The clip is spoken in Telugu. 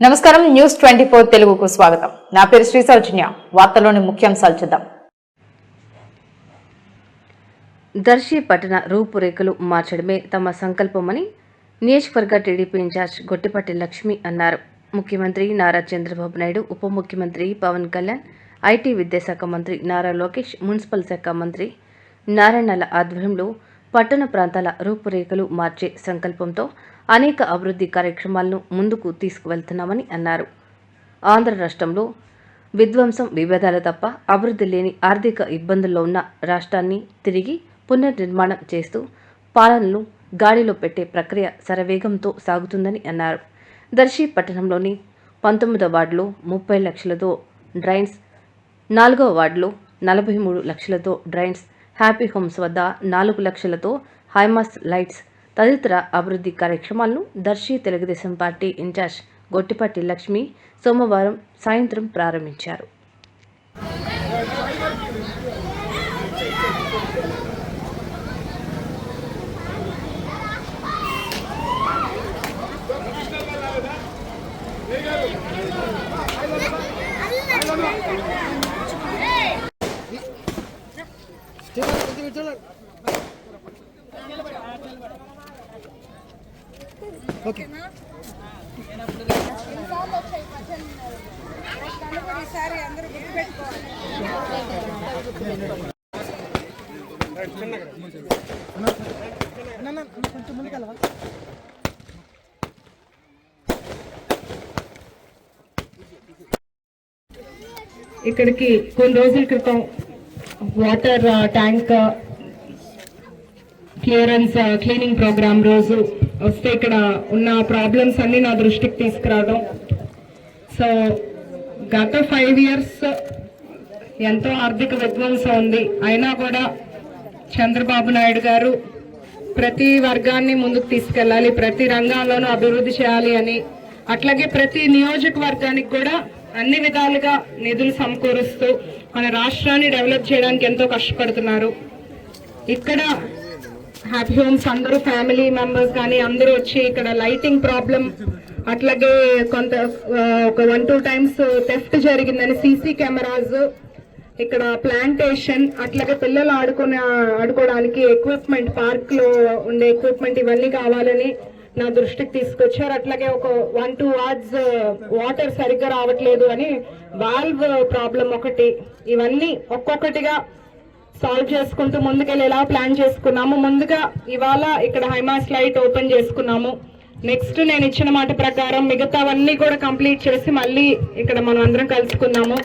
నమస్కారం న్యూస్ 24 తెలుగుకు స్వాగతం. నా పేరు శ్రీ సౌజన్య. వార్తల్లోని ముఖ్యాంశాలు చూద్దాం. దర్శి పట్టణ రూపురేఖలు మార్చడమే తమ సంకల్పమని నియోజకవర్గ టీడీపీ ఇన్ఛార్జ్ గొట్టిపాటి లక్ష్మి అన్నారు. ముఖ్యమంత్రి నారా చంద్రబాబు నాయుడు, ఉప ముఖ్యమంత్రి పవన్ కళ్యాణ్, ఐటీ విద్యాశాఖ మంత్రి నారా లోకేష్, మున్సిపల్ శాఖ మంత్రి నారాయణల ఆధ్వర్యంలో పట్టణ ప్రాంతాల రూపురేఖలు మార్చే సంకల్పంతో అనేక అభివృద్ధి కార్యక్రమాలను ముందుకు తీసుకువెళ్తున్నామని అన్నారు. ఆంధ్ర రాష్ట్రంలో విధ్వంసం, విభేదాలు తప్ప అభివృద్ధి లేని ఆర్థిక ఇబ్బందుల్లో ఉన్న రాష్ట్రాన్ని తిరిగి పునర్నిర్మాణం చేస్తూ పాలనను గాడిలో పెట్టే ప్రక్రియ శరవేగంతో సాగుతుందని అన్నారు. దర్శి పట్టణంలోని 19వ వార్డులో 30 లక్షలతో డ్రైన్స్, 4వ వార్డులో 43 లక్షలతో డ్రైన్స్, హ్యాపీ హోమ్స్ వద్ద 4 లక్షలతో హైమాస్ లైట్స్ తదితర అభివృద్ధి కార్యక్రమాలను దర్శి తెలుగుదేశం పార్టీ ఇన్ఛార్జ్ గొట్టిపాటి లక్ష్మి సోమవారం సాయంత్రం ప్రారంభించారు. ఇక్కడికి కొన్ని రోజుల క్రితం వాటర్ ట్యాంక్ క్లీనింగ్ ప్రోగ్రామ్ రోజు వస్తే ఇక్కడ ఉన్న ప్రాబ్లమ్స్ అన్ని నా దృష్టికి తీసుకురావడం. సో గత 5 years ఎంతో ఆర్థిక విధ్వంసం ఉంది. అయినా కూడా చంద్రబాబు నాయుడు గారు ప్రతి వర్గాన్ని ముందుకు తీసుకెళ్లాలి, ప్రతి రంగాల్లోనూ అభివృద్ధి చేయాలి అని, అట్లాగే ప్రతి నియోజకవర్గానికి కూడా అన్ని విధాలుగా నిధులు సమకూరుస్తూ మన రాష్ట్రాన్ని డెవలప్ చేయడానికి ఎంతో కష్టపడుతున్నారు. ఇక్కడ హ్యాపీ హోమ్స్ అందరూ ఫ్యామిలీ మెంబర్స్ కానీ అందరూ వచ్చి ఇక్కడ లైటింగ్ ప్రాబ్లం, అట్లాగే కొంత ఒక 1-2 times థెఫ్ట్ జరిగిందని సీసీ కెమెరాస్, ఇక్కడ ప్లాంటేషన్, అట్లాగే పిల్లలు ఆడుకోవడానికి ఎక్విప్మెంట్, పార్క్ లో ఉండే ఎక్విప్మెంట్ ఇవన్నీ కావాలని నా దృష్టికి తీసుకొచ్చారు. అట్లాగే ఒక 1-2 wards వాటర్ సరిగ్గా రావట్లేదు అని వాల్వ్ ప్రాబ్లం ఒకటి. ఇవన్నీ ఒక్కొక్కటిగా సాల్వ్ చేసుకుంటూ ముందుకెళ్ళి ఎలా ప్లాన్ చేసుకున్నాము. ముందుగా ఇవాళ ఇక్కడ హైమాస్ లైట్ ఓపెన్ చేసుకున్నాము. నెక్స్ట్ నేను ఇచ్చిన మాట ప్రకారం మిగతావన్నీ కూడా కంప్లీట్ చేసి మళ్ళీ ఇక్కడ మనం అందరం కలుసుకున్నాము.